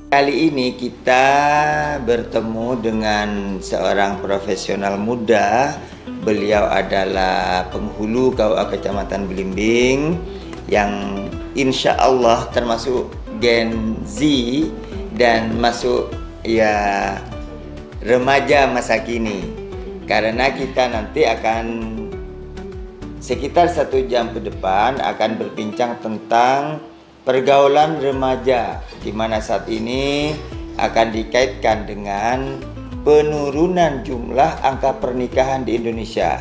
Kali ini kita bertemu dengan seorang profesional muda. Beliau adalah penghulu KUA Kecamatan Belimbing yang insya Allah termasuk Gen Z dan masuk ya remaja masa kini. Karena kita nanti akan sekitar 1 jam ke depan akan berbincang tentang pergaulan remaja, di mana saat ini akan dikaitkan dengan penurunan jumlah angka pernikahan di Indonesia.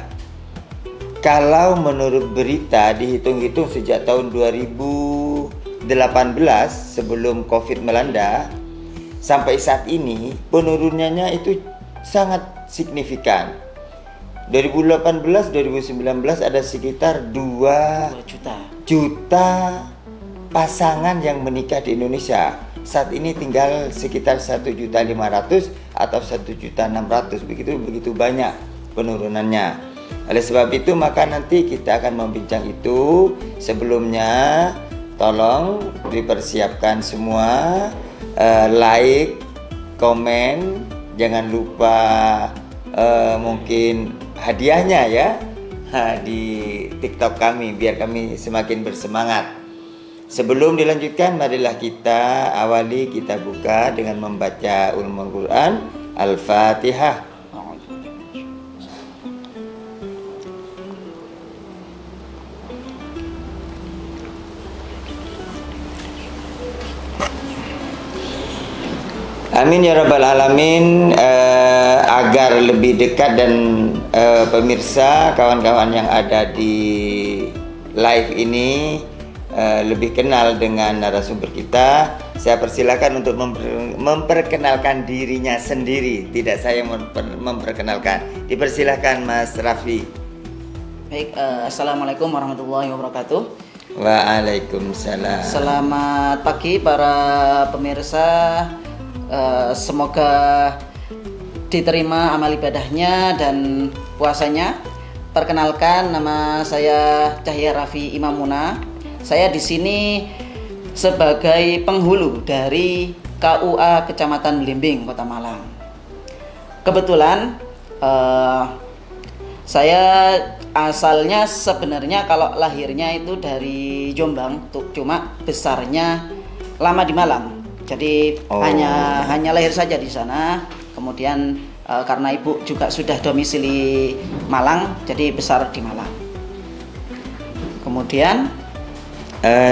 Kalau menurut berita dihitung-hitung sejak tahun 2018 sebelum COVID melanda sampai saat ini penurunannya itu sangat signifikan. 2018-2019 ada sekitar 2 juta pasangan yang menikah di Indonesia. Saat ini tinggal sekitar 1.500.000 atau 1.600.000, begitu banyak penurunannya. Oleh sebab itu maka nanti kita akan membincang itu. Sebelumnya tolong dipersiapkan semua like, komen, jangan lupa mungkin hadiahnya ya di TikTok kami biar kami semakin bersemangat. Sebelum dilanjutkan, marilah kita awali, kita buka dengan membaca Ulumul Quran, Al-Fatihah. Amin ya rabbal alamin. Agar lebih dekat dan pemirsa, kawan-kawan yang ada di live ini lebih kenal dengan narasumber kita, saya persilakan untuk memperkenalkan dirinya sendiri. Tidak saya memperkenalkan. Dipersilakan Mas Raffi. Baik, assalamualaikum warahmatullahi wabarakatuh. Waalaikumsalam. Selamat pagi para pemirsa. Semoga diterima amal ibadahnya dan puasanya. Perkenalkan, nama saya Cahya Raffi Imamuna. Saya di sini sebagai penghulu dari KUA Kecamatan Belimbing, Kota Malang. Kebetulan saya asalnya sebenarnya kalau lahirnya itu dari Jombang, cuma besarnya lama di Malang. Jadi hanya lahir saja di sana. Kemudian karena ibu juga sudah domisili Malang, jadi besar di Malang. Kemudian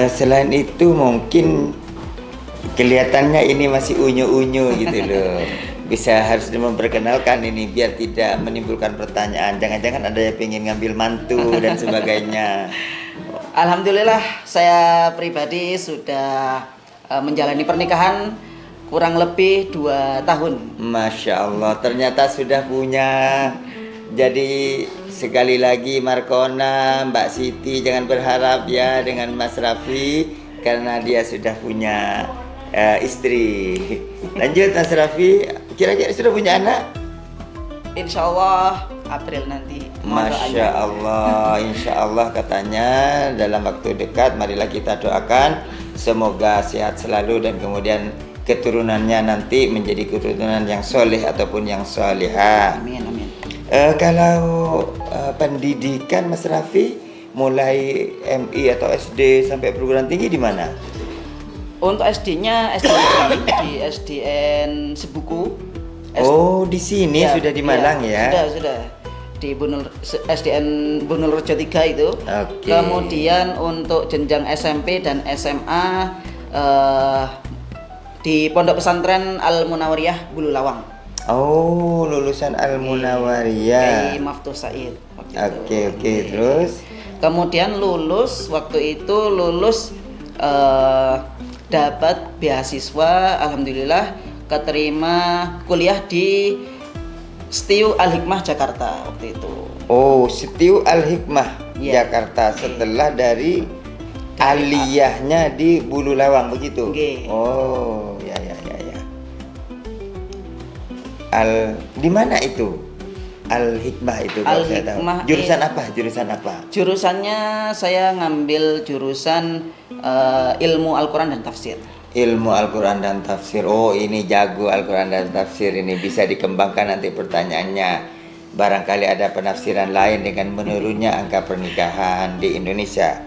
selain itu mungkin kelihatannya ini masih unyu-unyu gitu loh. Bisa harus memperkenalkan ini biar tidak menimbulkan pertanyaan. Jangan-jangan ada yang pengen ngambil mantu dan sebagainya. Alhamdulillah saya pribadi sudah menjalani pernikahan kurang lebih 2 tahun. Masya Allah, ternyata sudah punya. Jadi sekali lagi Markona, Mbak Siti jangan berharap ya dengan Mas Raffi karena dia sudah punya istri. Lanjut Mas Raffi, kira-kira sudah punya anak? Insya Allah April nanti. Masya Allah, insya Allah katanya dalam waktu dekat. Marilah kita doakan semoga sehat selalu dan kemudian keturunannya nanti menjadi keturunan yang soleh ataupun yang solehah. Amin, amin. Kalau pendidikan Mas Raffi mulai MI atau SD sampai perguruan tinggi di mana? Untuk SD-nya di SDN Sebuku. Di sini ya, sudah di Malang ya? Sudah. Di SDN Bunul Rejo 3 itu. Okay. Kemudian untuk jenjang SMP dan SMA di Pondok Pesantren Al Munawariyah Bulu Lawang. Lulusan Al Munawariyah. Kiai Maftuh Said. Oke, terus? Kemudian lulus dapat beasiswa, alhamdulillah keterima kuliah di STIU Al Hikmah Jakarta waktu itu. STIU Al Hikmah Jakarta setelah dari aliyahnya di Bulu Lawang begitu. Okay. Ya. Di mana itu? Al Hikmah itu kalau saya tahu. Jurusan apa? Jurusannya saya ngambil jurusan ilmu Al-Quran dan tafsir. ilmu Al-Quran dan tafsir. Oh, ini jago Al-Quran dan tafsir, ini bisa dikembangkan nanti pertanyaannya. Barangkali ada penafsiran lain dengan menurunnya angka pernikahan di Indonesia.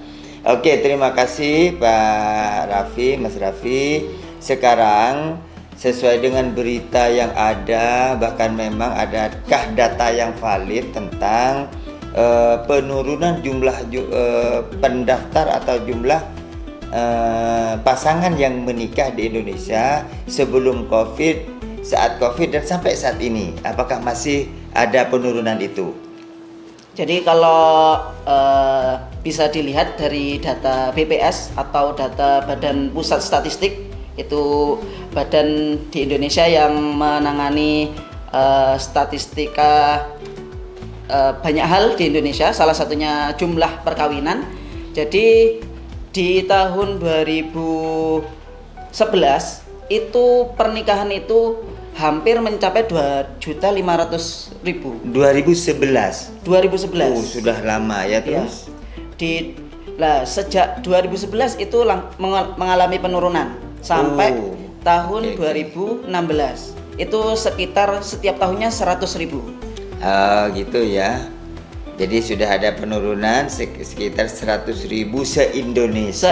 Oke, terima kasih Pak Raffi, Mas Raffi. Sekarang sesuai dengan berita yang ada, bahkan memang adakah data yang valid tentang penurunan jumlah pendaftar atau jumlah pasangan yang menikah di Indonesia sebelum COVID, saat COVID, dan sampai saat ini? Apakah masih ada penurunan itu? Jadi kalau bisa dilihat dari data BPS atau data Badan Pusat Statistik, itu badan di Indonesia yang menangani statistika banyak hal di Indonesia, salah satunya jumlah perkawinan. Jadi di tahun 2011 itu pernikahan itu hampir mencapai 2.500.000. 2011. 2011. Oh, sudah lama ya, terus? Sejak 2011 itu mengalami penurunan sampai tahun 2016. Itu sekitar setiap tahunnya 100.000. Gitu ya. Jadi sudah ada penurunan sekitar 100.000 se-Indonesia.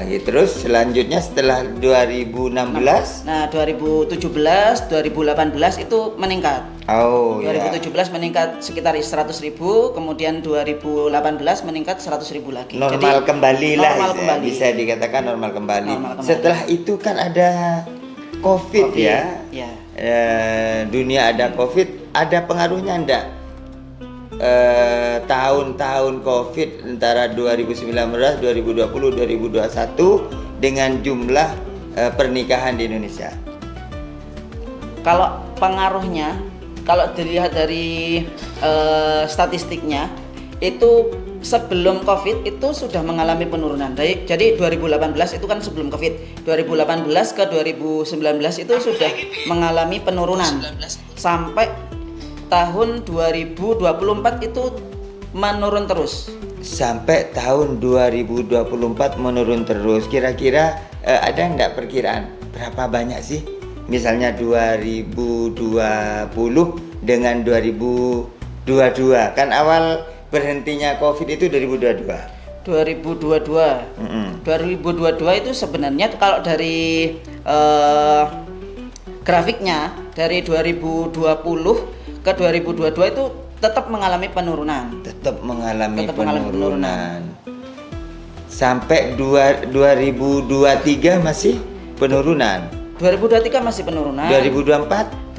Gitu. Terus selanjutnya setelah 2016, nah 2017, 2018 itu meningkat. 2017 meningkat sekitar 100.000, kemudian 2018 meningkat 100.000 lagi. Normal. Jadi kembali lah, kembali. Bisa dikatakan normal kembali. Setelah itu kan ada COVID. Ya. Dunia ada COVID, ada pengaruhnya enggak? Tahun-tahun COVID antara 2019, 2020, 2021 dengan jumlah pernikahan di Indonesia. Kalau pengaruhnya, kalau dilihat dari statistiknya, itu sebelum COVID itu sudah mengalami penurunan. Jadi 2018 itu kan sebelum COVID. 2018 ke 2019 itu sudah mengalami penurunan. Sampai tahun 2024 itu menurun terus. Sampai tahun 2024 menurun terus. Kira-kira ada enggak perkiraan berapa banyak sih? Misalnya 2020 dengan 2022. Kan awal berhentinya COVID itu 2022. 2022 itu sebenarnya kalau dari grafiknya dari 2020 ke 2022 itu tetap mengalami penurunan. Tetap mengalami penurunan. Sampai 2023 masih penurunan. 2023 masih penurunan. 2024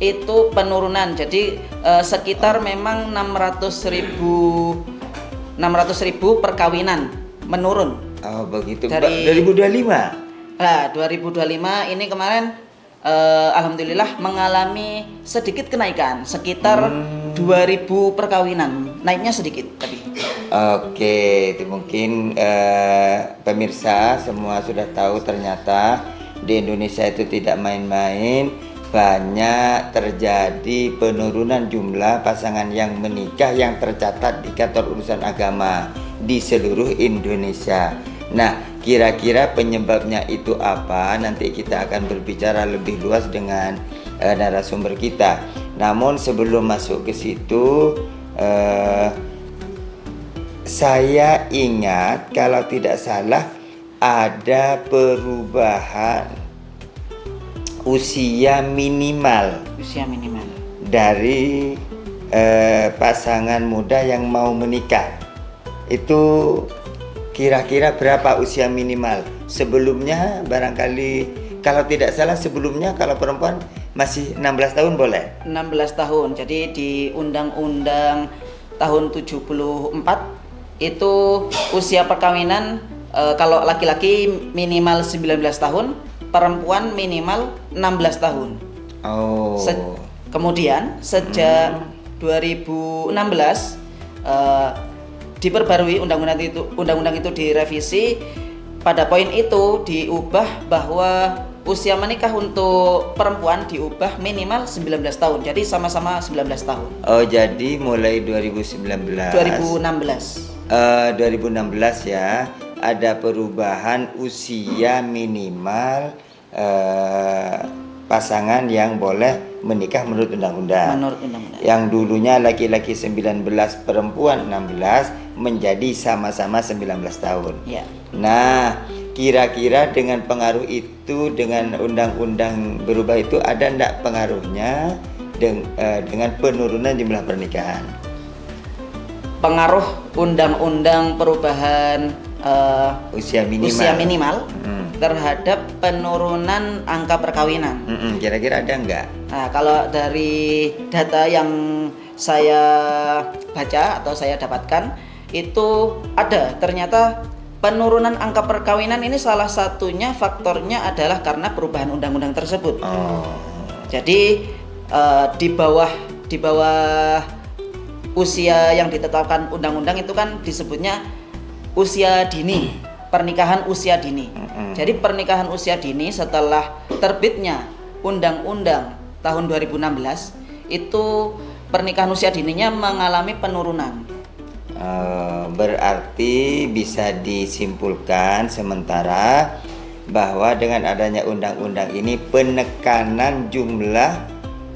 itu penurunan. Jadi sekitar memang 600.000 perkawinan menurun. Oh, begitu. Dari 2025. Nah, 2025 ini kemarin alhamdulillah mengalami sedikit kenaikan, sekitar 2.000 perkawinan. Naiknya sedikit tapi. Oke, itu mungkin pemirsa semua sudah tahu ternyata di Indonesia itu tidak main-main. Banyak terjadi penurunan jumlah pasangan yang menikah yang tercatat di kantor urusan agama di seluruh Indonesia. Nah, kira-kira penyebabnya itu apa? Nanti kita akan berbicara lebih luas dengan narasumber kita. Namun sebelum masuk ke situ, saya ingat kalau tidak salah ada perubahan usia minimal dari pasangan muda yang mau menikah. Itu kira-kira berapa usia minimal? Sebelumnya barangkali kalau tidak salah sebelumnya kalau perempuan masih 16 tahun boleh? 16 tahun. Jadi di Undang-Undang tahun 74 itu usia perkawinan kalau laki-laki minimal 19 tahun, perempuan minimal 16 tahun. Kemudian sejak 2016 diperbarui undang-undang itu direvisi. Pada poin itu diubah bahwa usia menikah untuk perempuan diubah minimal 19 tahun. Jadi sama-sama 19 tahun. Oh, jadi mulai 2016 ya ada perubahan usia minimal pasangan yang boleh menikah menurut undang-undang. Menurut undang-undang. Yang dulunya laki-laki 19, perempuan 16 menjadi sama-sama 19 tahun. Ya. Nah, kira-kira dengan pengaruh itu, dengan undang-undang berubah itu, ada enggak pengaruhnya dengan penurunan jumlah pernikahan? Pengaruh undang-undang perubahan usia minimal terhadap penurunan angka perkawinan. Kira-kira ada enggak? Nah, kalau dari data yang saya baca atau saya dapatkan itu ada, ternyata penurunan angka perkawinan ini salah satunya faktornya adalah karena perubahan undang-undang tersebut. Jadi di bawah usia yang ditetapkan undang-undang itu kan disebutnya usia dini, pernikahan usia dini. Jadi pernikahan usia dini setelah terbitnya undang-undang tahun 2016 itu pernikahan usia dininya mengalami penurunan. Berarti bisa disimpulkan sementara bahwa dengan adanya undang-undang ini penekanan jumlah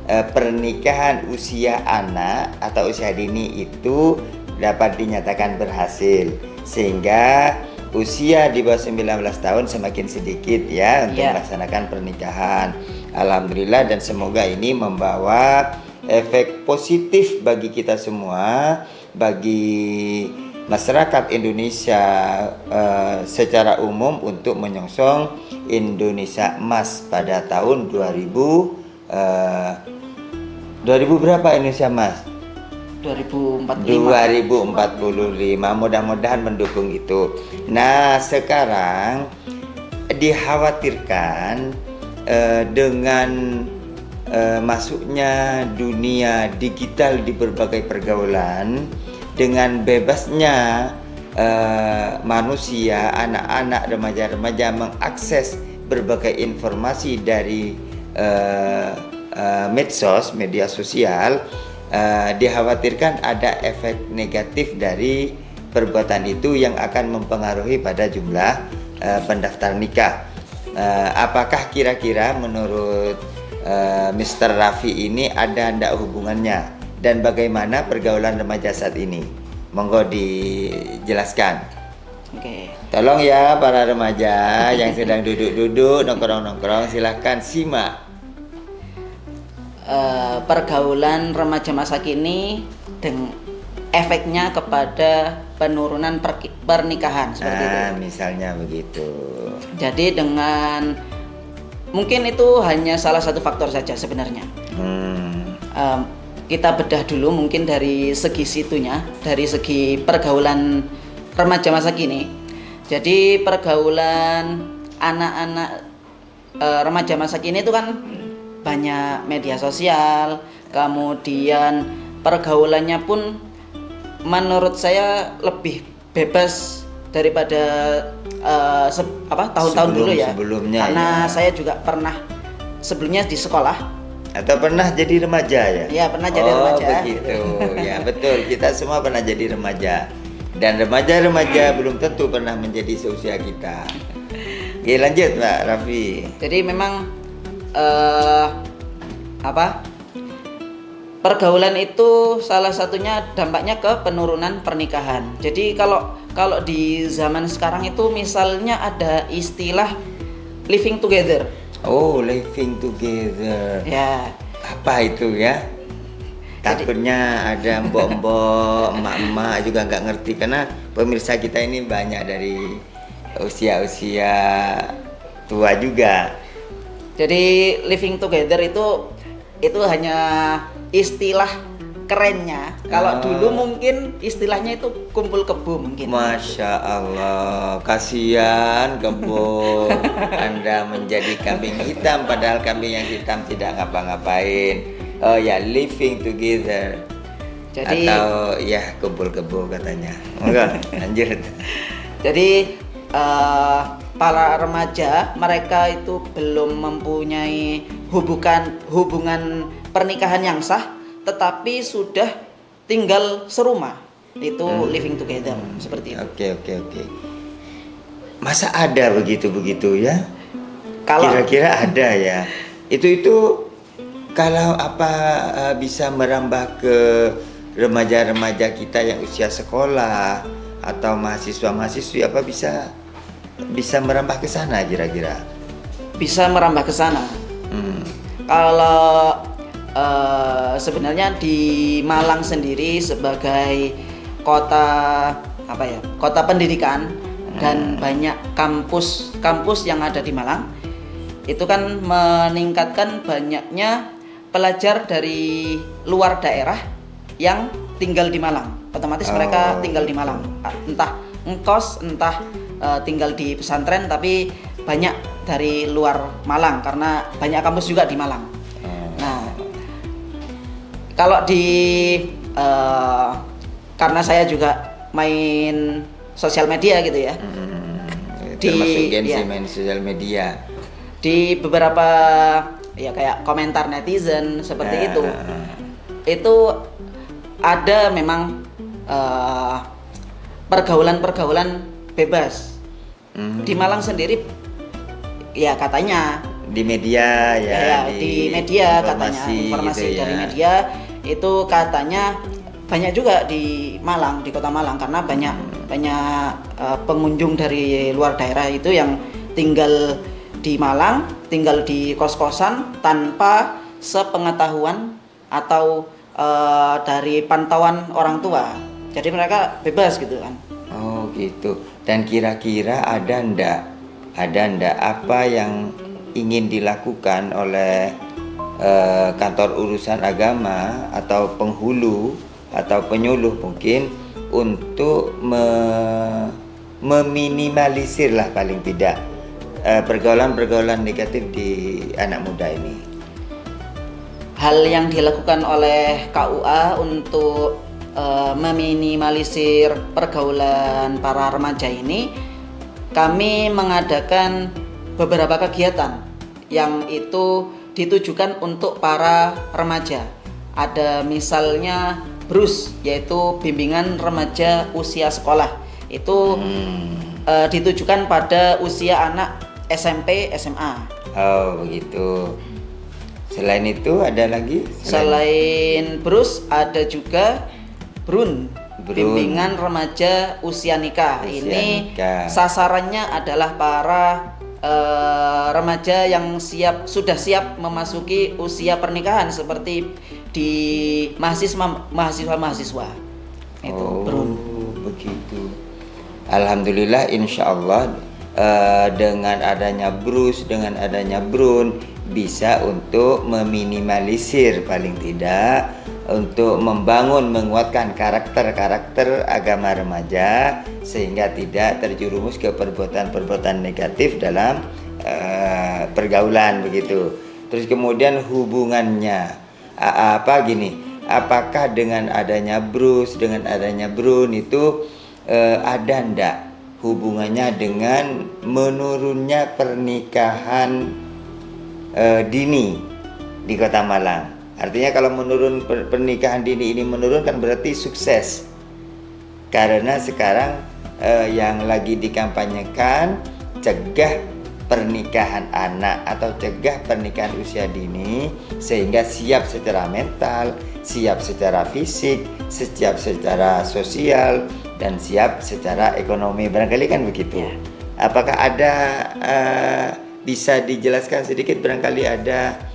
pernikahan usia anak atau usia dini itu dapat dinyatakan berhasil, sehingga usia di bawah 19 tahun semakin sedikit ya untuk melaksanakan pernikahan. Alhamdulillah, dan semoga ini membawa efek positif bagi kita semua, bagi masyarakat Indonesia secara umum untuk menyongsong Indonesia Emas pada tahun 2000 berapa Indonesia Emas? 2045. Mudah-mudahan mendukung itu. Nah, sekarang dikhawatirkan dengan masuknya dunia digital di berbagai pergaulan, dengan bebasnya manusia, anak-anak, remaja-remaja mengakses berbagai informasi dari medsos, media sosial, dikhawatirkan ada efek negatif dari perbuatan itu yang akan mempengaruhi pada jumlah pendaftar nikah. Apakah kira-kira menurut Mr. Raffi ini ada ndak hubungannya, dan bagaimana pergaulan remaja saat ini? Monggo dijelaskan. Oke. Tolong ya para remaja yang sedang duduk-duduk, nongkrong-nongkrong, silahkan simak. Pergaulan remaja masa kini efeknya kepada penurunan pernikahan seperti itu. Misalnya begitu. Jadi dengan mungkin itu hanya salah satu faktor saja sebenarnya. Kita bedah dulu mungkin dari segi situnya, dari segi pergaulan remaja masa kini. Jadi pergaulan anak-anak remaja masa kini itu kan banyak media sosial, kemudian pergaulannya pun menurut saya lebih bebas daripada tahun-tahun dulu ya. Sebelumnya karena ya. Saya juga pernah sebelumnya di sekolah. Atau pernah jadi remaja ya? Iya, pernah jadi remaja. Oh begitu, ya betul. Kita semua pernah jadi remaja. Dan remaja-remaja belum tentu pernah menjadi seusia kita. Oke, lanjut Pak Raffi. Jadi memang pergaulan itu salah satunya dampaknya ke penurunan pernikahan. Jadi kalau di zaman sekarang itu misalnya ada istilah living together. Oh, living together. Ya. Apa itu ya? Takutnya ada mbok-mbok, emak-emak juga nggak ngerti, karena pemirsa kita ini banyak dari usia-usia tua juga. Jadi living together itu hanya istilah kerennya. Kalau dulu mungkin istilahnya itu kumpul kebo mungkin. Masya Allah, kasihan kebo. Anda menjadi kambing hitam padahal kambing yang hitam tidak ngapa-ngapain. Oh ya, living together. Jadi, atau ya kumpul kebo katanya. Enggak, lanjut. Jadi para remaja mereka itu belum mempunyai hubungan pernikahan yang sah, tetapi sudah tinggal serumah, itu living together seperti itu. Oke. Masa ada begitu ya? Kalau Kira-kira ada ya. Itu kalau apa bisa merambah ke remaja-remaja kita yang usia sekolah atau mahasiswa-mahasiswi apa bisa merambah ke sana kira-kira? bisa merambah ke sana. Hmm. Kalau sebenarnya di Malang sendiri sebagai kota kota pendidikan dan banyak kampus yang ada di Malang, itu kan meningkatkan banyaknya pelajar dari luar daerah yang tinggal di Malang. Otomatis mereka tinggal di Malang, entah ngekos, entah tinggal di pesantren, tapi banyak dari luar Malang karena banyak kampus juga di Malang. Nah, kalau karena saya juga main sosial media gitu ya. Termasuk Gensi main sosial media. Di beberapa ya kayak komentar netizen seperti itu ada memang pergaulan bebas. Di Malang sendiri ya katanya di media di media katanya informasi gitu dari media itu katanya banyak juga di Malang, di kota Malang, karena banyak pengunjung dari luar daerah itu yang tinggal di Malang, tinggal di kos-kosan tanpa sepengetahuan atau dari pantauan orang tua. Jadi mereka bebas gitu kan. Oh gitu. Dan kira-kira ada ndak apa yang ingin dilakukan oleh kantor urusan agama atau penghulu atau penyuluh mungkin untuk meminimalisir lah paling tidak pergaulan negatif di anak muda ini? Hal yang dilakukan oleh KUA untuk meminimalisir pergaulan para remaja ini, kami mengadakan beberapa kegiatan yang itu ditujukan untuk para remaja. Ada misalnya BRUS, yaitu bimbingan remaja usia sekolah. Itu ditujukan pada usia anak SMP, SMA. Oh begitu. Selain itu ada lagi? Selain BRUS ada juga BRUN, bimbingan remaja usia nikah. Ini sasarannya adalah para remaja yang sudah siap memasuki usia pernikahan seperti di mahasiswa. Itu BRUN. Begitu. Alhamdulillah, insya Allah dengan adanya BRUS, dengan adanya BRUN bisa untuk meminimalisir paling tidak untuk membangun, menguatkan karakter agama remaja sehingga tidak terjerumus ke perbuatan negatif dalam pergaulan begitu. Terus kemudian hubungannya apakah dengan adanya BRUS, dengan adanya BRUN itu ada ndak hubungannya dengan menurunnya pernikahan dini di Kota Malang? Artinya kalau menurun pernikahan dini ini menurun kan berarti sukses. Karena sekarang yang lagi dikampanyekan cegah pernikahan anak atau cegah pernikahan usia dini sehingga siap secara mental, siap secara fisik, siap secara sosial dan siap secara ekonomi. Barangkali kan begitu. Apakah ada bisa dijelaskan sedikit barangkali ada?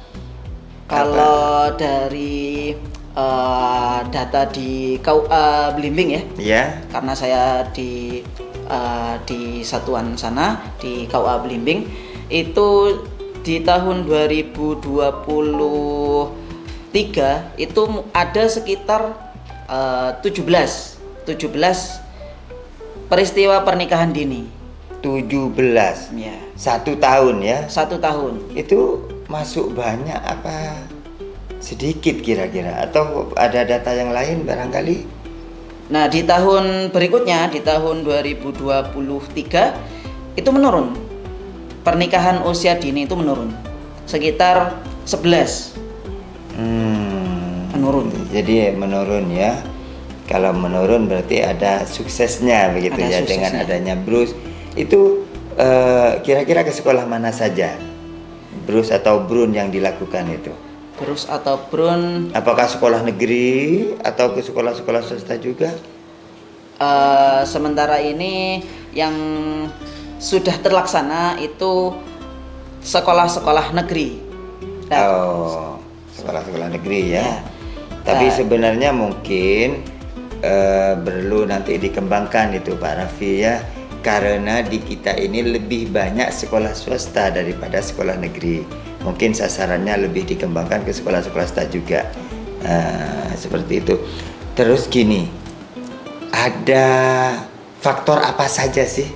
Kalau dari data di KUA Belimbing ya, karena saya di satuan sana di KUA Belimbing itu di tahun 2023 itu ada sekitar 17 peristiwa pernikahan dini. 17 ya. 1 tahun ya? 1 tahun. Itu masuk banyak apa sedikit kira-kira? Atau ada data yang lain barangkali? Nah di tahun berikutnya, di tahun 2023 itu menurun. Pernikahan usia dini itu menurun sekitar 11. Menurun. Jadi menurun ya. Kalau menurun berarti ada suksesnya begitu ada ya suksesnya. Dengan adanya BRUS itu Kira-kira ke sekolah mana saja brus atau brun yang dilakukan itu? Brus atau brun, Apakah sekolah negeri atau ke sekolah-sekolah swasta juga? sementara ini yang sudah terlaksana itu sekolah-sekolah negeri. Nah, Oh, sekolah-sekolah negeri ya. ya. Tapi Nah, sebenarnya mungkin perlu nanti dikembangkan itu Pak Raffi ya, karena di kita ini lebih banyak sekolah swasta daripada sekolah negeri. Mungkin sasarannya lebih dikembangkan ke sekolah-sekolah swasta juga. Seperti itu. Terus gini, ada faktor apa saja sih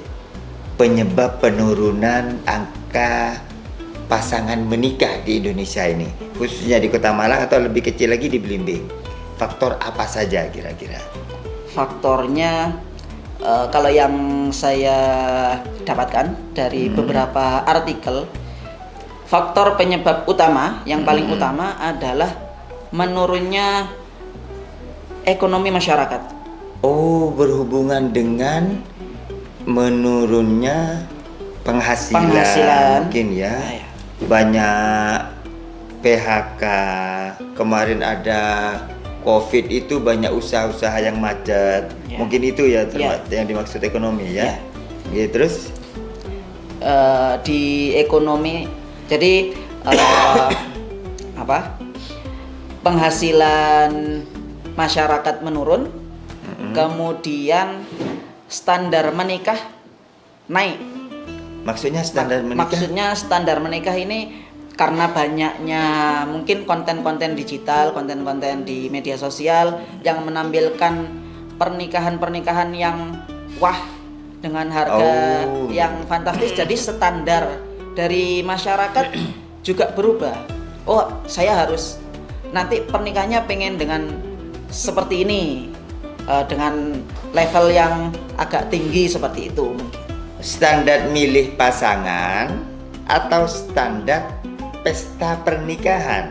penyebab penurunan angka pasangan menikah di Indonesia ini, khususnya di Kota Malang atau lebih kecil lagi di Belimbing? Faktor apa saja kira-kira? faktornya kalau yang saya dapatkan dari beberapa artikel, faktor penyebab utama yang paling utama adalah menurunnya ekonomi masyarakat. Oh, berhubungan dengan menurunnya penghasilan mungkin ya. Nah, ya. Banyak PHK, kemarin ada COVID itu banyak usaha-usaha yang macet. Ya. Mungkin itu ya Ya. yang dimaksud ekonomi ya. Ya. Ya, terus Di ekonomi, jadi penghasilan masyarakat menurun, kemudian standar menikah naik. maksudnya standar menikah. Maksudnya standar menikah ini karena banyaknya mungkin konten-konten digital, konten-konten di media sosial yang menampilkan pernikahan-pernikahan yang wah dengan harga yang fantastis, jadi standar dari masyarakat juga berubah. Oh, saya harus nanti pernikahannya pengen dengan seperti ini, dengan level yang agak tinggi seperti itu mungkin. Standar milih pasangan atau standar pesta pernikahan?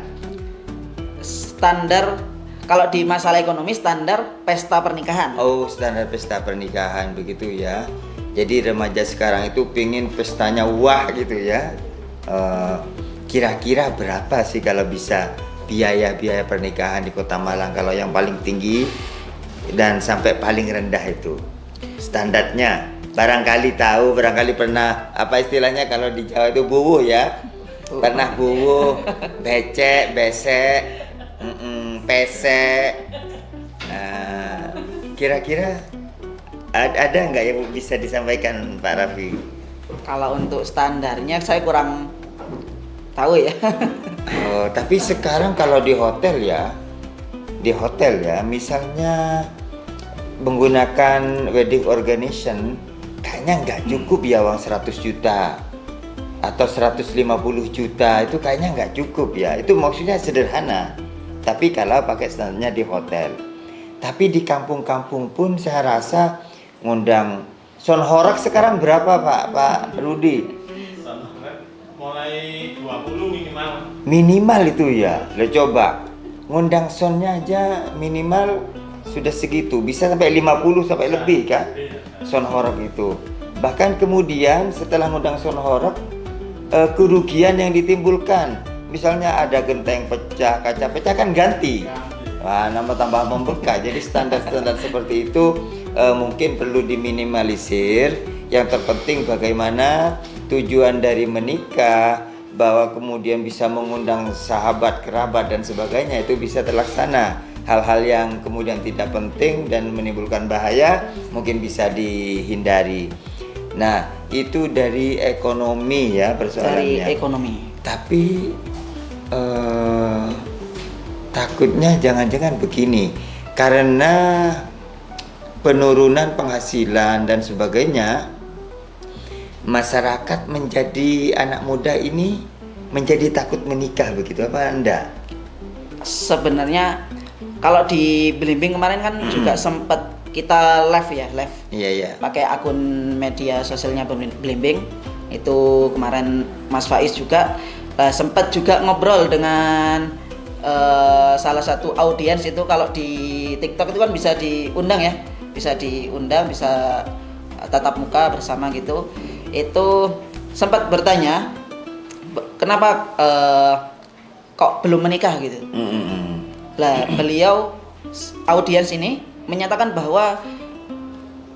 Standar kalau di masalah ekonomi standar pesta pernikahan. Oh, standar pesta pernikahan begitu ya. Jadi remaja sekarang itu pingin pestanya wah gitu ya. Kira-kira berapa sih kalau bisa biaya-biaya pernikahan di Kota Malang, kalau yang paling tinggi dan sampai paling rendah itu standarnya? Barangkali tahu, barangkali pernah, apa istilahnya kalau di Jawa itu buwuh ya. Pernah buwuh, becek, besek, pesek. Kira-kira ada nggak yang bisa disampaikan Pak Raffi? Kalau untuk standarnya saya kurang tahu ya. Oh, tapi sekarang kalau di hotel ya, misalnya menggunakan wedding organization, kayaknya nggak cukup ya uang 100 juta atau 150 juta, itu kayaknya nggak cukup ya. Itu maksudnya sederhana, tapi kalau pakai standarnya di hotel. Tapi di kampung-kampung pun saya rasa ngundang sound horeg sekarang berapa Pak Rudi? Mulai 20 minimal. Minimal itu ya. Lo coba ngundang soundnya aja minimal sudah segitu, bisa sampai 50 sampai lebih kan sound horeg itu. Bahkan kemudian setelah ngundang sound horeg, kerugian yang ditimbulkan, misalnya ada genteng pecah, kaca pecah, kan ganti. Wah, tambah membekas. Jadi standar-standar seperti itu mungkin perlu diminimalisir. Yang terpenting bagaimana tujuan dari menikah, bahwa kemudian bisa mengundang sahabat, kerabat dan sebagainya, itu bisa terlaksana. Hal-hal yang kemudian tidak penting dan menimbulkan bahaya mungkin bisa dihindari. Nah, itu dari ekonomi ya persoalannya. Dari ekonomi. Tapi takutnya jangan-jangan begini, karena penurunan penghasilan dan sebagainya, masyarakat menjadi anak muda ini menjadi takut menikah, begitu apa Anda? Sebenarnya kalau di Belimbing kemarin kan juga sempat kita live. Iya. Pakai akun media sosialnya Belimbing. Itu kemarin Mas Faiz juga sempat juga ngobrol dengan salah satu audiens itu. Kalau di TikTok itu kan bisa diundang ya, bisa diundang, bisa tatap muka bersama gitu. itu sempat bertanya kenapa kok belum menikah gitu. Lah beliau audiens ini menyatakan bahwa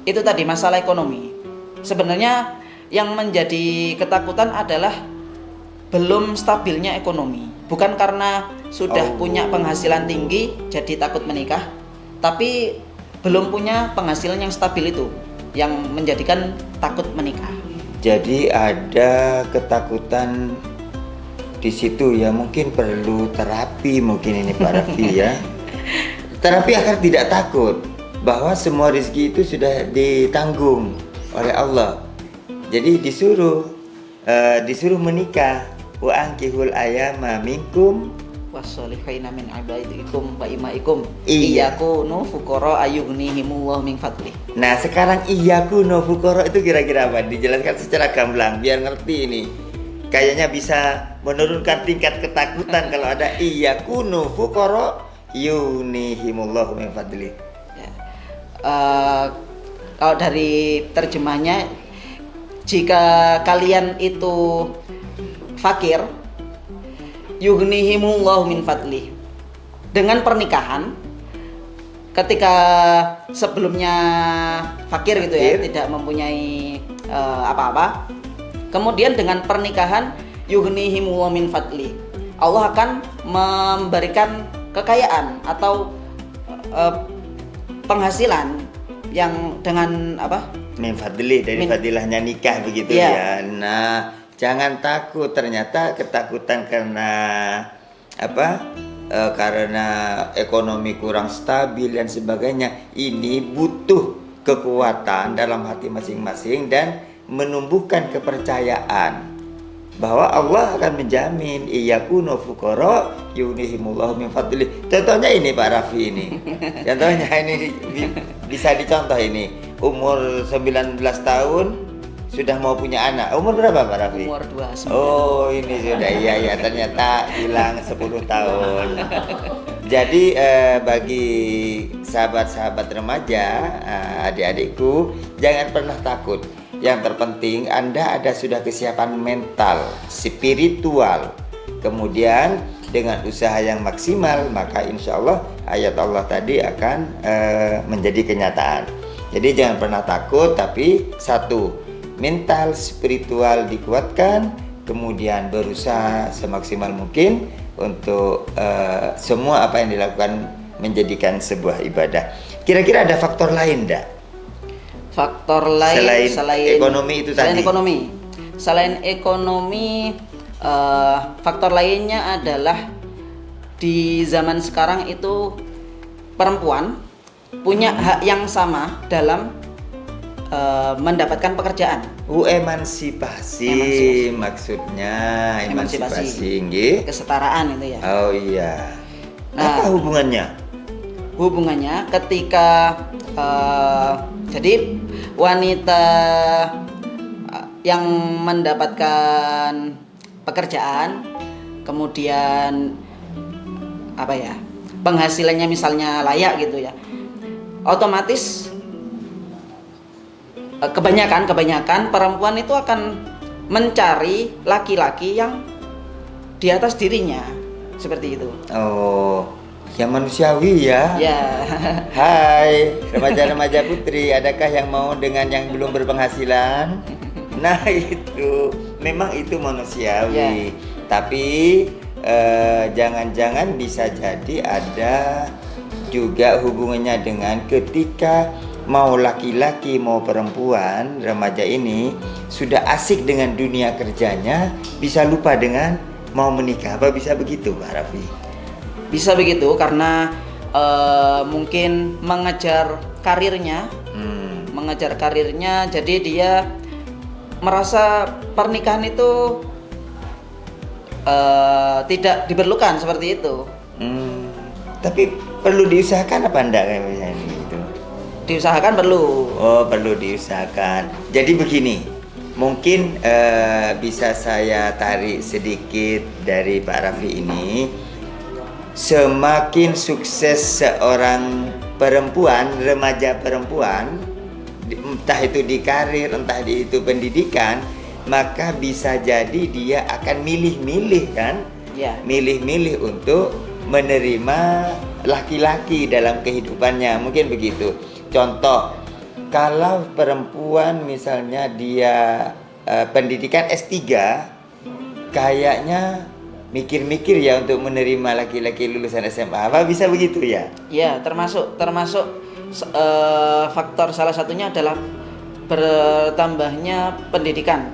itu tadi masalah ekonomi. Sebenarnya yang menjadi ketakutan adalah belum stabilnya ekonomi. Bukan karena sudah punya penghasilan tinggi jadi takut menikah, tapi belum punya penghasilan yang stabil itu yang menjadikan takut menikah. Jadi ada ketakutan di situ ya, mungkin perlu terapi mungkin ini Pak Raffi ya. Terapi agar tidak takut bahwa semua rezeki itu sudah ditanggung oleh Allah. Jadi disuruh menikah. Wa ankihul ayama minkum Wasolihina min ibadikum wa imaikum Iya. iyakunu fuqara ayughnihimullahu min fadli. Nah sekarang iyakunu fuqara itu kira-kira apa? Dijelaskan secara gamblang biar ngerti ini. Kayaknya bisa menurunkan tingkat ketakutan kalau ada iyakunu fuqara yughnihimullahu min fadli. Ya. Kalau dari terjemahnya, jika kalian itu fakir, yughnihimullahu min fadli. Dengan pernikahan, ketika sebelumnya fakir gitu ya, tidak mempunyai apa-apa, kemudian dengan pernikahan yughnihimullahu min fadli, Allah akan memberikan kekayaan atau penghasilan yang dengan apa? Min fadli, dari fadilahnya nikah begitu Iya. ya. Nah, jangan takut, ternyata ketakutan karena apa? Karena ekonomi kurang stabil dan sebagainya. Ini butuh kekuatan dalam hati masing-masing dan menumbuhkan kepercayaan bahwa Allah akan menjamin iyakunu fuqara yughnihimullahu min fadli. Contohnya ini Pak Raffi ini. Contohnya ini bisa dicontoh ini. Umur 19 tahun sudah mau punya anak. Umur berapa Pak Raffi? Umur 29. Oh, ini sudah iya ternyata hilang 10 tahun. Jadi bagi sahabat-sahabat remaja, adik-adikku, jangan pernah takut. Yang terpenting Anda sudah kesiapan mental, spiritual. Kemudian dengan usaha yang maksimal, maka insya Allah ayat Allah tadi akan menjadi kenyataan. Jadi jangan pernah takut, tapi satu, mental spiritual dikuatkan, kemudian berusaha semaksimal mungkin untuk semua apa yang dilakukan menjadikan sebuah ibadah. Kira-kira ada faktor lain enggak? Faktor lain selain ekonomi itu selain tadi. Selain ekonomi, faktor lainnya adalah di zaman sekarang itu perempuan punya hak yang sama dalam mendapatkan pekerjaan. Emansipasi maksudnya, emansipasi nggih. Kesetaraan itu ya. Oh iya. Nah, apa hubungannya? Hubungannya ketika jadi wanita yang mendapatkan pekerjaan, kemudian apa ya, penghasilannya misalnya layak gitu ya, otomatis kebanyakan perempuan itu akan mencari laki-laki yang di atas dirinya, seperti itu. Oh, ya manusiawi ya. Ya. Hai, remaja-remaja putri, adakah yang mau dengan yang belum berpenghasilan? Nah itu, memang itu manusiawi. Ya. Tapi jangan-jangan bisa jadi ada juga hubungannya dengan ketika mau laki-laki mau perempuan, remaja ini sudah asik dengan dunia kerjanya, bisa lupa dengan mau menikah. Apa bisa begitu Pak Raffi? Bisa begitu karena mungkin mengejar karirnya, jadi dia merasa pernikahan itu tidak diperlukan seperti itu. Tapi perlu diusahakan apa enggak kayaknya ini gitu? Diusahakan perlu. Oh, perlu diusahakan. Jadi begini, mungkin bisa saya tarik sedikit dari Pak Raffi ini. Semakin sukses seorang perempuan, remaja perempuan entah itu di karir, entah itu pendidikan, maka bisa jadi dia akan milih-milih kan, Ya. milih-milih untuk menerima laki-laki dalam kehidupannya, mungkin begitu. Contoh, kalau perempuan misalnya dia pendidikan S3, kayaknya mikir-mikir ya untuk menerima laki-laki lulusan SMA. Apa bisa begitu ya? Ya, termasuk faktor salah satunya adalah bertambahnya pendidikan.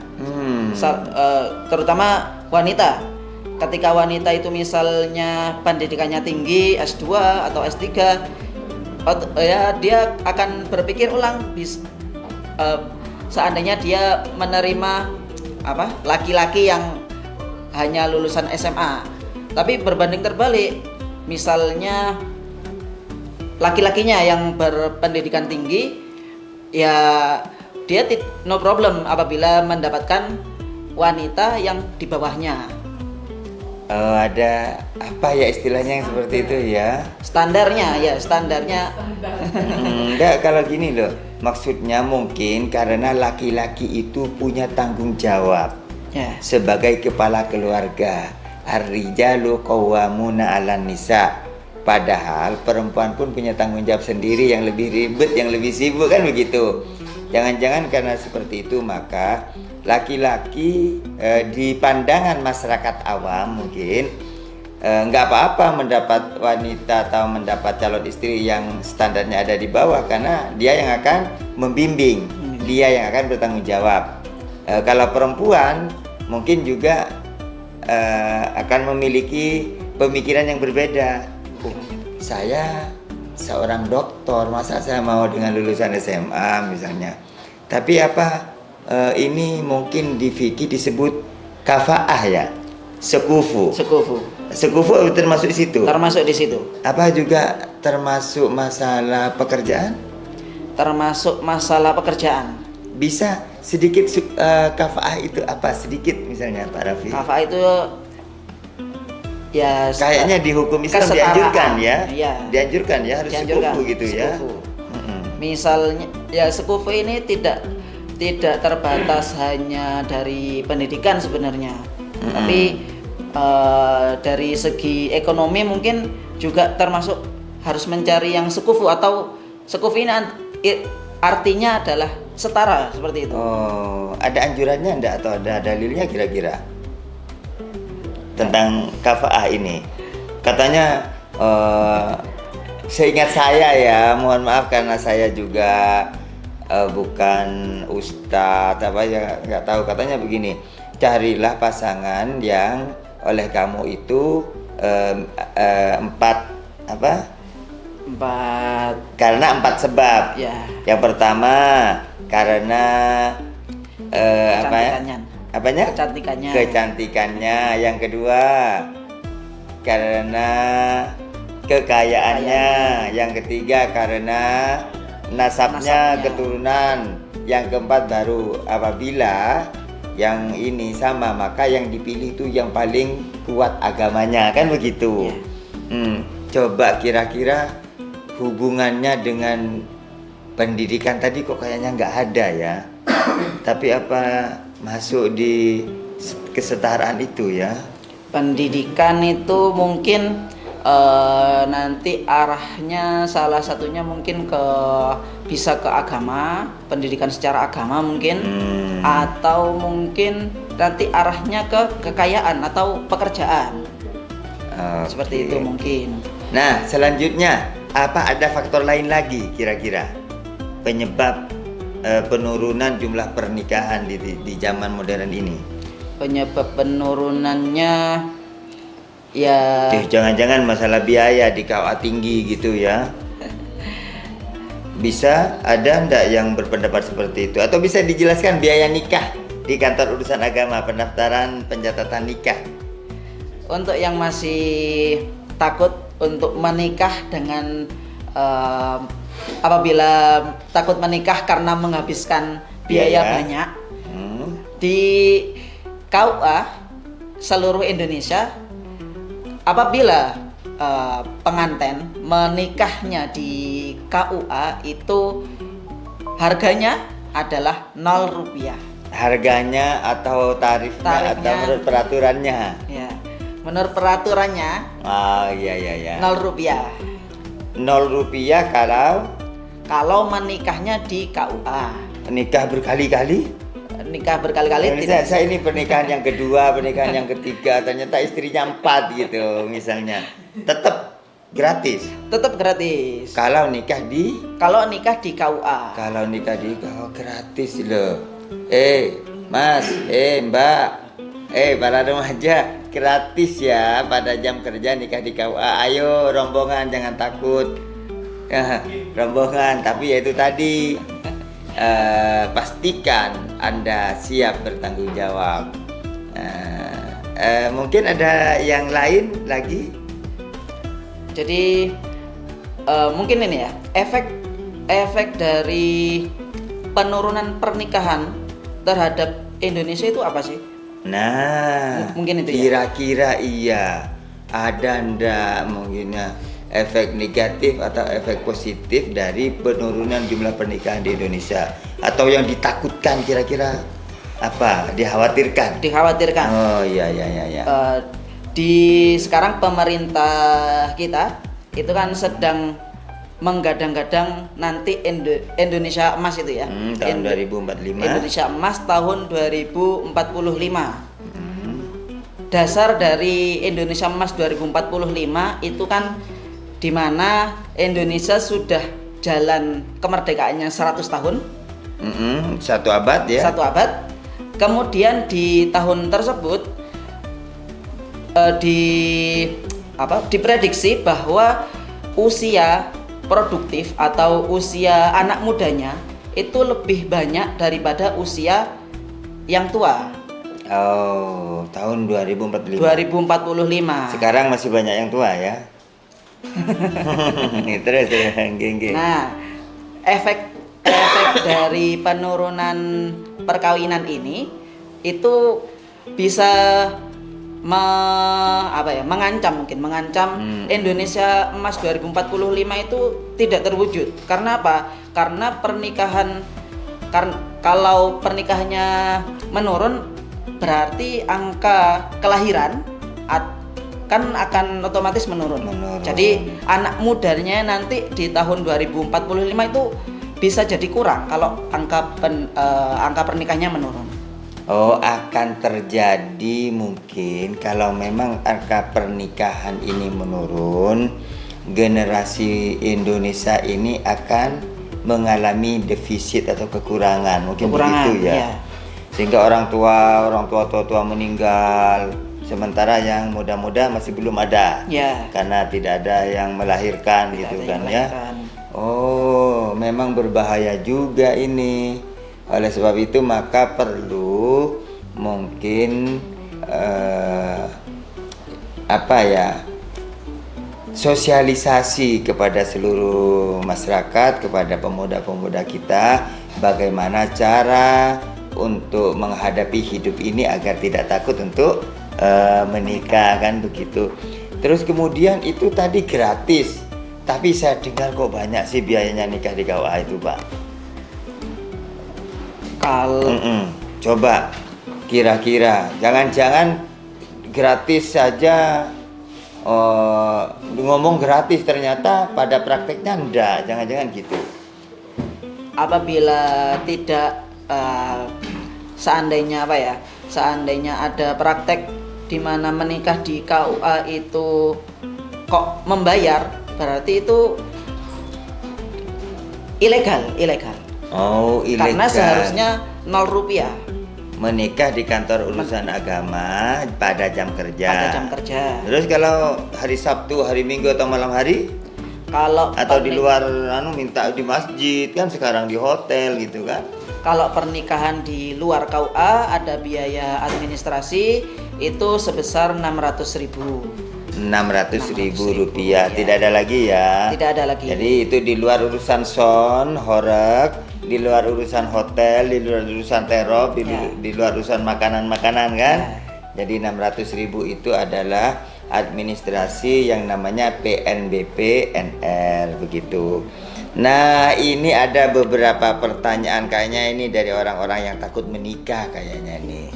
Terutama wanita. Ketika wanita itu misalnya pendidikannya tinggi, S2 atau S3, ya dia akan berpikir ulang seandainya dia menerima laki-laki yang hanya lulusan SMA. Tapi berbanding terbalik, misalnya laki-lakinya yang berpendidikan tinggi, ya dia no problem apabila mendapatkan wanita yang di bawahnya. Ada apa ya istilahnya yang seperti itu ya? Standarnya. Enggak, kalau gini loh, maksudnya mungkin karena laki-laki itu punya tanggung jawab Ya. sebagai kepala keluarga. Ar-rijalu qawwamuna 'alan nisa. Padahal perempuan pun punya tanggung jawab sendiri yang lebih ribet, yang lebih sibuk kan begitu. Jangan-jangan karena seperti itu maka laki-laki di pandangan masyarakat awam mungkin nggak apa-apa mendapat wanita atau mendapat calon istri yang standarnya ada di bawah, karena dia yang akan membimbing, dia yang akan bertanggung jawab. Kalau perempuan mungkin juga akan memiliki pemikiran yang berbeda. Saya seorang dokter, masa saya mau dengan lulusan SMA misalnya. Tapi ini mungkin di fikih disebut kafaah ya, sekufu termasuk di situ. Termasuk di situ. Apa juga termasuk masalah pekerjaan? Termasuk masalah pekerjaan. Bisa sedikit kafaah itu apa sedikit misalnya Pak Raffi? Kafaah itu ya kayaknya di hukum Islam dianjurkan ya. Iya. Dianjurkan ya, harus sekufu gitu ya. Misalnya ya sekufu ini tidak terbatas hanya dari pendidikan sebenarnya. Tapi dari segi ekonomi mungkin juga termasuk harus mencari yang sekufu, atau sekufu ini artinya adalah setara seperti itu. Oh, ada anjurannya enggak atau ada dalilnya kira-kira tentang kafaah ini? Katanya seingat saya ya, mohon maaf karena saya juga bukan ustadz ya, nggak tahu. Katanya begini, carilah pasangan yang oleh kamu itu karena 4 sebab ya. Yang pertama karena kecantikannya. Yang kedua karena kekayaannya. Yang ketiga karena nasabnya, keturunan. Yang keempat baru apabila yang ini sama, maka yang dipilih itu yang paling kuat agamanya, kan begitu ya. Coba kira-kira hubungannya dengan pendidikan tadi kok kayaknya nggak ada ya. Tapi apa masuk di kesetaraan itu ya? Pendidikan itu mungkin nanti arahnya salah satunya mungkin bisa ke agama, pendidikan secara agama mungkin, atau mungkin nanti arahnya ke kekayaan atau pekerjaan. Seperti itu mungkin. Nah, selanjutnya ada faktor lain lagi kira-kira penyebab penurunan jumlah pernikahan di zaman modern ini? Penyebab penurunannya ya jangan-jangan masalah biaya di KUA tinggi gitu ya. Bisa ada enggak yang berpendapat seperti itu? Atau bisa dijelaskan biaya nikah di kantor urusan agama, pendaftaran pencatatan nikah? Untuk yang masih takut untuk menikah dengan apabila takut menikah karena menghabiskan biaya banyak, di KUA seluruh Indonesia, apabila pengantin menikahnya di KUA itu harganya adalah 0 rupiah. Harganya atau tarifnya atau menurut peraturannya? Ya, menurut peraturannya. Oh iya iya iya. 0 rupiah. 0 rupiah kalau menikahnya di KUA. nikah berkali-kali? Nikah berkali-kali tidak. Saya ini pernikahan yang kedua, pernikahan yang ketiga, ternyata istrinya 4 gitu misalnya. Tetap gratis. Tetap gratis. Kalau nikah di KUA. Kalau nikah di gratis loh. Mas, Mbak, para remaja, gratis ya pada jam kerja nikah di KUA. Ayo rombongan, jangan takut. Rombongan, tapi ya itu tadi pastikan Anda siap bertanggung jawab. Mungkin ada yang lain lagi. Jadi mungkin ini ya, efek dari penurunan pernikahan terhadap Indonesia itu apa sih? Nah, mungkin itu kira-kira iya. Ada ndak mungkinnya efek negatif atau efek positif dari penurunan jumlah pernikahan di Indonesia, atau yang ditakutkan kira-kira apa? Dikhawatirkan. Oh iya. Di sekarang pemerintah kita itu kan sedang menggadang-gadang nanti Indonesia emas itu ya. Tahun 2045. Indonesia emas tahun 2045. Dasar dari Indonesia emas 2045 itu kan di mana Indonesia sudah jalan kemerdekaannya 100 tahun. 1 abad ya. 1 abad. Kemudian di tahun tersebut diprediksi bahwa usia produktif atau usia anak mudanya itu lebih banyak daripada usia yang tua. Oh, tahun 2045. 2045. Sekarang masih banyak yang tua ya. Terus geng. Nah, efek dari penurunan perkawinan ini itu bisa mengancam Indonesia emas 2045 itu tidak terwujud. Karena apa? Karena kalau pernikahannya menurun, berarti angka kelahiran kan akan otomatis menurun. Jadi anak mudanya nanti di tahun 2045 itu bisa jadi kurang kalau angka pernikahannya menurun. Oh, akan terjadi mungkin kalau memang angka pernikahan ini menurun, generasi Indonesia ini akan mengalami defisit atau kekurangan, begitu ya. Sehingga orang tua meninggal, sementara yang muda-muda masih belum ada. Ya. Karena tidak ada yang melahirkan gitu kan ya. Oh, memang berbahaya juga ini. Oleh sebab itu maka perlu mungkin sosialisasi kepada seluruh masyarakat, kepada pemuda-pemuda kita, bagaimana cara untuk menghadapi hidup ini agar tidak takut untuk menikah, kan begitu. Terus kemudian itu tadi gratis, tapi saya dengar kok banyak sih biayanya nikah di KUA itu, Pak. Coba kira-kira jangan-jangan gratis saja, ngomong gratis ternyata pada prakteknya enggak, jangan-jangan gitu. Apabila tidak seandainya ada praktek di mana menikah di KUA itu kok membayar, berarti itu ilegal. Oh, ilegal. Karena seharusnya 0 rupiah. Menikah di kantor urusan agama pada jam kerja. Terus kalau hari Sabtu, hari Minggu atau malam hari? Atau di luar minta di masjid, kan sekarang di hotel gitu kan. Kalau pernikahan di luar KUA ada biaya administrasi itu sebesar 600.000 rupiah. Tidak ada lagi ya. Tidak ada lagi. Jadi itu di luar urusan horek, di luar urusan hotel, di luar urusan terop, di luar urusan makanan-makanan kan. Jadi 600.000 itu adalah administrasi yang namanya PNBP NR begitu. Nah, ini ada beberapa pertanyaan, kayaknya ini dari orang-orang yang takut menikah kayaknya nih.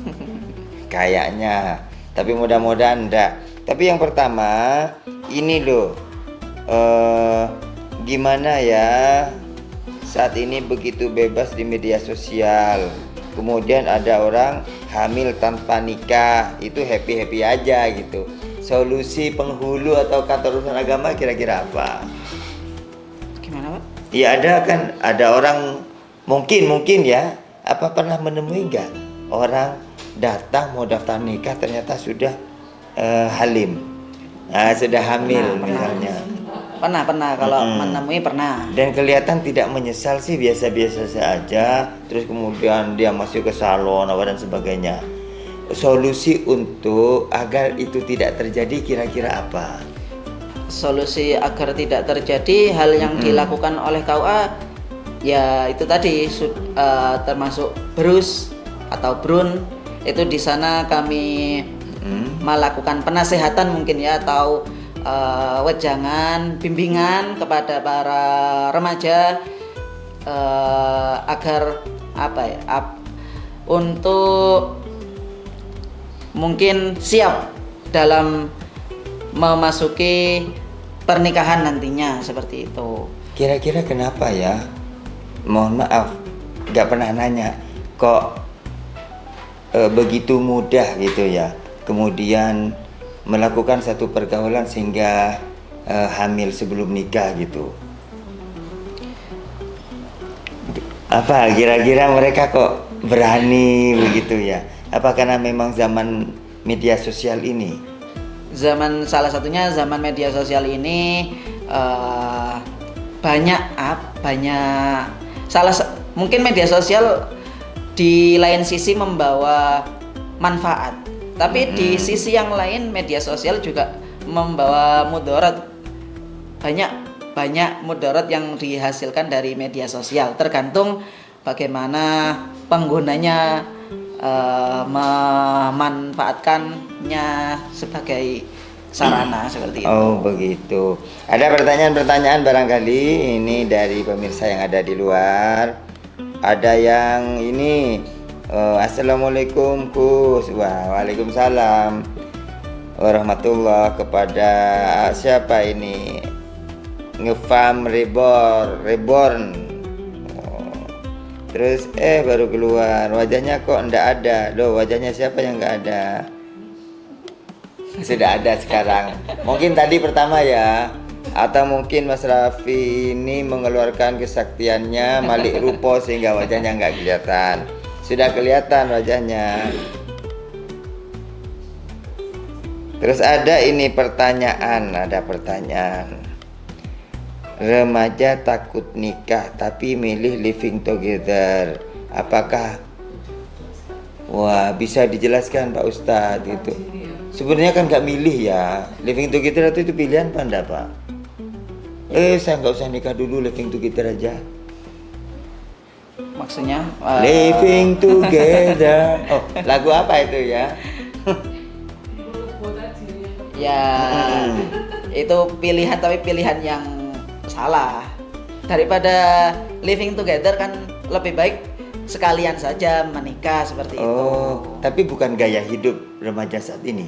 Kayaknya, tapi mudah-mudahan enggak. Tapi yang pertama, ini loh, gimana ya saat ini begitu bebas di media sosial. Kemudian ada orang hamil tanpa nikah, itu happy-happy aja gitu. Solusi penghulu atau kantor urusan agama kira-kira apa? Gimana, Pak? Ya ada orang mungkin ya, apa pernah menemui nggak orang datang mau daftar nikah ternyata sudah halim, sudah hamil misalnya. Pernah kalau menemui pernah. Dan kelihatan tidak menyesal sih, biasa-biasa saja. Terus kemudian dia masuk ke salon apa dan sebagainya. Solusi untuk agar itu tidak terjadi kira-kira apa? Solusi agar tidak terjadi hal yang dilakukan oleh KUA ya itu tadi termasuk brus atau brun, itu di sana kami melakukan penasehatan mungkin ya, atau wejangan bimbingan kepada para remaja agar apa ya, untuk mungkin siap dalam memasuki pernikahan nantinya, seperti itu. Kira-kira kenapa ya? Mohon maaf, nggak pernah nanya. Kok begitu mudah gitu ya? Kemudian melakukan satu pergaulan sehingga hamil sebelum nikah gitu. Apa kira-kira mereka kok berani begitu ya? Apa karena memang zaman media sosial ini? Salah satunya zaman media sosial ini banyak mungkin media sosial di lain sisi membawa manfaat, tapi di sisi yang lain media sosial juga membawa mudarat. Banyak mudarat yang dihasilkan dari media sosial, tergantung bagaimana penggunanya memanfaatkannya sebagai sarana seperti itu. Oh begitu. Ada pertanyaan-pertanyaan barangkali ini dari pemirsa yang ada di luar. Ada yang ini, Assalamualaikum Kus. Waalaikumsalam warahmatullah. Kepada siapa ini? Ngefam Reborn. Terus baru keluar, wajahnya kok enggak ada. Loh, wajahnya siapa yang enggak ada? Sudah ada sekarang. Mungkin tadi pertama ya. Atau mungkin Mas Raffi ini mengeluarkan kesaktiannya Malik Rupo sehingga wajahnya enggak kelihatan. Sudah kelihatan wajahnya. Terus ada ini pertanyaan. Remaja takut nikah tapi milih living together. Apakah bisa dijelaskan Pak Ustadz itu? Sebenarnya kan nggak milih ya. Living together itu pilihan apa enggak Pak? Saya nggak usah nikah dulu, living together aja. Maksudnya living together. Oh, lagu apa itu ya? Ya itu pilihan, tapi pilihan yang salah. Daripada living together kan lebih baik sekalian saja menikah seperti itu. Oh, tapi bukan gaya hidup remaja saat ini.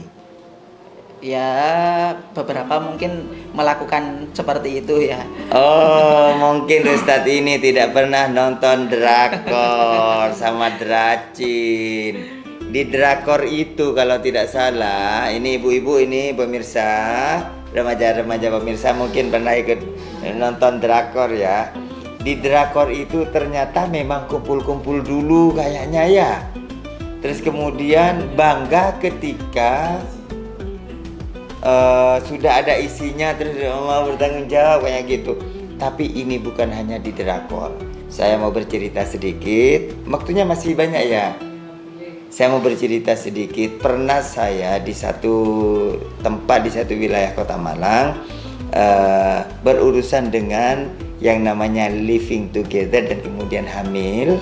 Ya, beberapa mungkin melakukan seperti itu ya. Oh, mungkin Ustadz ini tidak pernah nonton drakor sama Dracin. Di drakor itu kalau tidak salah, ini ibu-ibu ini pemirsa, remaja-remaja pemirsa mungkin pernah ikut nonton drakor ya. Di drakor itu ternyata memang kumpul-kumpul dulu kayaknya ya. Terus kemudian bangga ketika sudah ada isinya, terus mau bertanggung jawab kayak gitu. Tapi ini bukan hanya di drakor. Saya mau bercerita sedikit. Waktunya masih banyak ya. Saya mau bercerita sedikit. Pernah saya di satu tempat, di satu wilayah Kota Malang, berurusan dengan yang namanya living together dan kemudian hamil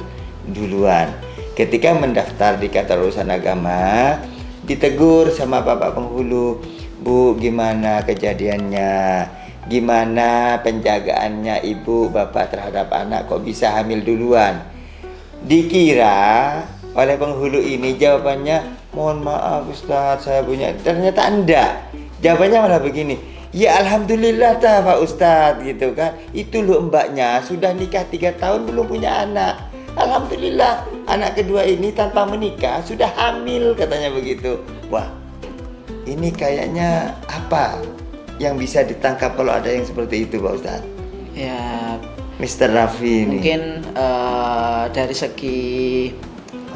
duluan. Ketika mendaftar di kantor urusan agama, ditegur sama bapak penghulu, Bu, gimana kejadiannya? gimana penjagaannya ibu bapak terhadap anak kok bisa hamil duluan. Dikira oleh penghulu ini jawabannya, mohon maaf Ustadz saya punya, ternyata enggak. Jawabannya malah begini, ya alhamdulillah Pak Ustadz gitu kan. Itu loh mbaknya sudah nikah 3 tahun belum punya anak. Alhamdulillah anak kedua ini tanpa menikah sudah hamil, katanya begitu. Wah, ini kayaknya apa yang bisa ditangkap kalau ada yang seperti itu Pak Ustadz? Ya, Mr. Raffi ini mungkin dari segi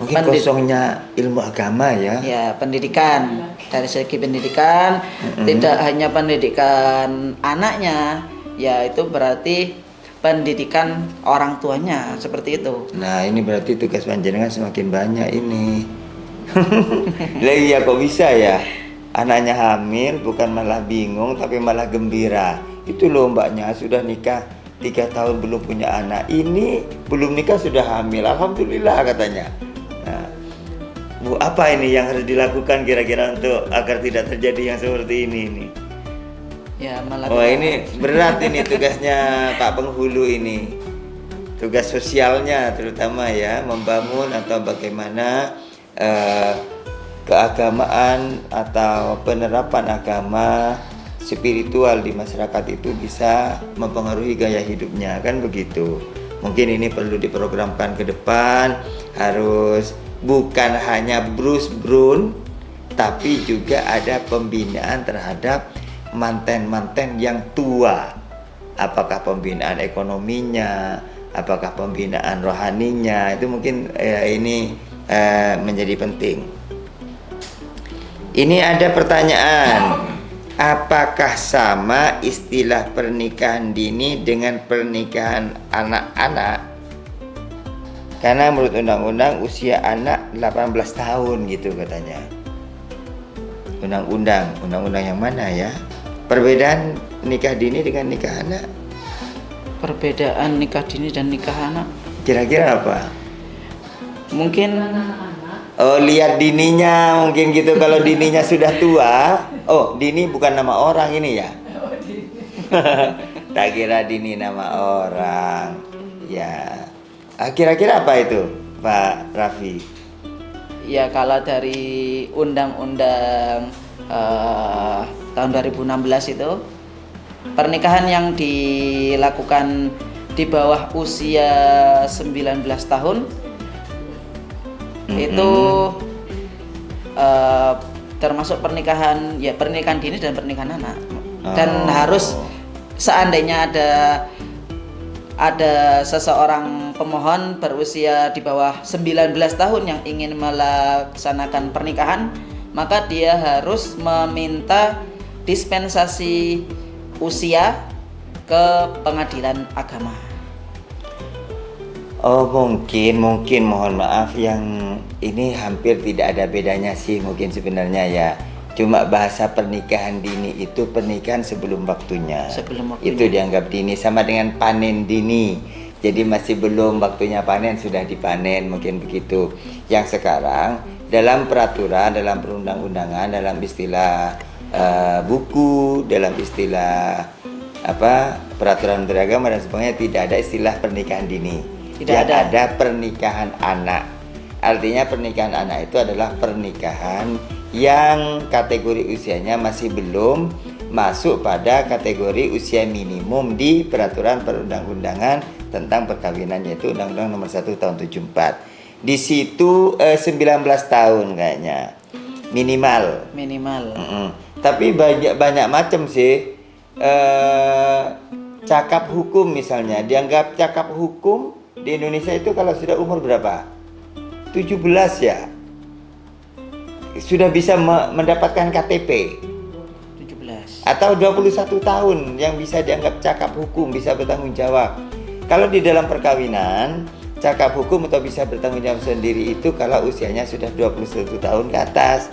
mungkin kosongnya ilmu agama ya. Ya, pendidikan. Dari segi pendidikan, tidak hanya pendidikan anaknya, ya itu berarti pendidikan orang tuanya, seperti itu. Nah, ini berarti tugas panjenengan semakin banyak ini. Lah iya kok bisa ya? Anaknya hamil bukan malah bingung tapi malah gembira. Itu loh mbaknya sudah nikah 3 tahun belum punya anak. Ini belum nikah sudah hamil. Alhamdulillah katanya. Nah, Bu, apa ini yang harus dilakukan kira-kira untuk agar tidak terjadi yang seperti ini? Ya, malah ini berat ini tugasnya Pak Penghulu ini. Tugas sosialnya terutama ya, membangun atau bagaimana keagamaan atau penerapan agama spiritual di masyarakat itu bisa mempengaruhi gaya hidupnya, kan begitu. Mungkin ini perlu diprogramkan ke depan, harus bukan hanya brus-brun, tapi juga ada pembinaan terhadap manten-manten yang tua. Apakah pembinaan ekonominya, apakah pembinaan rohaninya, itu mungkin ini menjadi penting. Ini ada pertanyaan, apakah sama istilah pernikahan dini dengan pernikahan anak-anak? Karena menurut undang-undang usia anak 18 tahun gitu katanya. Undang-undang yang mana ya? Perbedaan nikah dini dengan nikah anak? Perbedaan nikah dini dan nikah anak Kira-kira apa? mungkin lihat dininya mungkin gitu. Kalau dininya sudah tua, dini bukan nama orang ini ya. Tak kira dini nama orang. Ya. Kira-kira apa itu, Pak Raffi? ya kalau dari undang-undang tahun 2016 itu, pernikahan yang dilakukan di bawah usia 19 tahun itu termasuk pernikahan dini dan pernikahan anak. Dan harus seandainya ada seseorang pemohon berusia di bawah 19 tahun yang ingin melaksanakan pernikahan, maka dia harus meminta dispensasi usia ke pengadilan agama. Mungkin mohon maaf, yang ini hampir tidak ada bedanya sih mungkin sebenarnya ya. Cuma bahasa pernikahan dini itu pernikahan sebelum waktunya. Itu dianggap dini, sama dengan panen dini. Jadi masih belum waktunya panen sudah dipanen, mungkin begitu. Yang sekarang dalam peraturan, dalam perundang-undangan, dalam istilah buku, dalam istilah peraturan beragama dan sebagainya, tidak ada istilah pernikahan dini. Ada pernikahan anak. Artinya pernikahan anak itu adalah pernikahan yang kategori usianya masih belum masuk pada kategori usia minimum di peraturan perundang-undangan tentang perkawinan, yaitu Undang-Undang Nomor 1 Tahun 74. Di situ 19 tahun kayaknya minimal. Tapi banyak macam sih. Cakap hukum misalnya, dianggap cakap hukum di Indonesia itu kalau sudah umur berapa? 17 ya. Sudah bisa mendapatkan KTP. 17. Atau 21 tahun yang bisa dianggap cakap hukum, bisa bertanggung jawab. Kalau di dalam perkawinan, cakap hukum atau bisa bertanggung jawab sendiri itu kalau usianya sudah 21 tahun ke atas.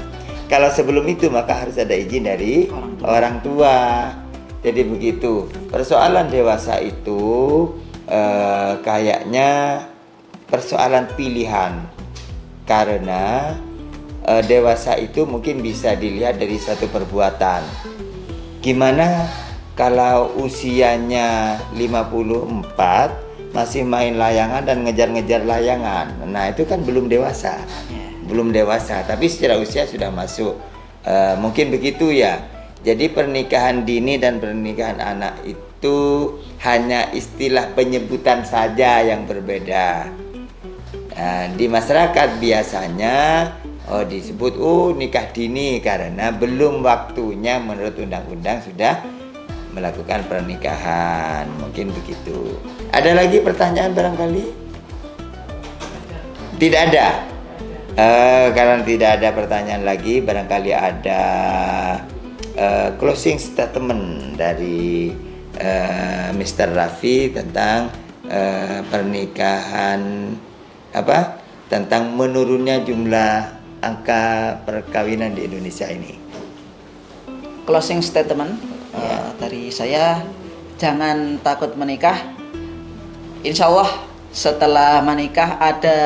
Kalau sebelum itu maka harus ada izin dari orang tua. Jadi begitu. Persoalan dewasa itu kayaknya persoalan pilihan. Karena dewasa itu mungkin bisa dilihat dari satu perbuatan. Gimana kalau usianya 54 masih main layangan dan ngejar-ngejar layangan. Nah, itu kan belum dewasa. Belum dewasa, tapi secara usia sudah masuk. Mungkin begitu ya. Jadi pernikahan dini dan pernikahan anak itu hanya istilah penyebutan saja yang berbeda. Di masyarakat biasanya disebut nikah dini karena belum waktunya menurut undang-undang sudah melakukan pernikahan. Mungkin begitu. Ada lagi pertanyaan barangkali? Tidak ada. Karena tidak ada pertanyaan lagi, barangkali ada closing statement dari Mr. Raffi tentang pernikahan tentang menurunnya jumlah angka perkawinan di Indonesia ini. Closing statement dari saya, jangan takut menikah. Insya Allah setelah menikah ada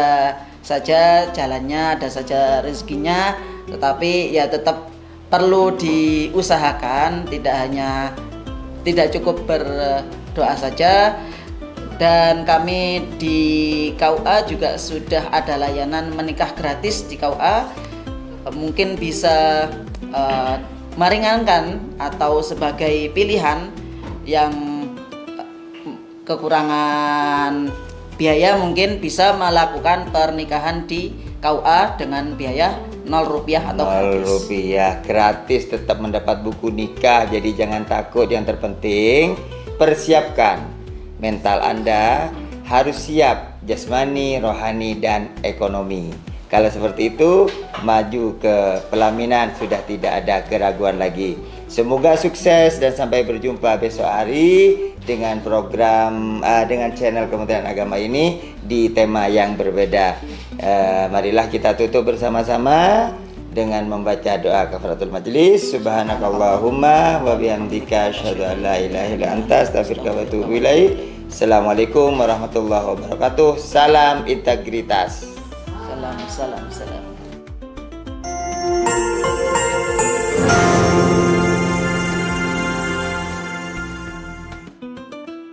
saja jalannya, ada saja rezekinya, tetapi ya tetap perlu diusahakan, tidak cukup berdoa saja. Dan kami di KUA juga sudah ada layanan menikah gratis di KUA. Mungkin bisa meringankan atau sebagai pilihan yang kekurangan biaya, mungkin bisa melakukan pernikahan di KUA dengan biaya 0 rupiah atau 0 rupiah gratis, tetap mendapat buku nikah. Jadi jangan takut, yang terpenting persiapkan mental Anda, harus siap jasmani, rohani, dan ekonomi. Kalau seperti itu, maju ke pelaminan sudah tidak ada keraguan lagi. Semoga sukses dan sampai berjumpa besok hari dengan program dengan channel Kementerian Agama ini di tema yang berbeda. Marilah kita tutup bersama-sama dengan membaca doa kafaratul majlis. Subhanakallahumma wa bihamdika asyhadu an la ilaha illa anta astaghfiruka wa atubu ilaik. Assalamualaikum warahmatullahi wabarakatuh. Salam integritas. Salam.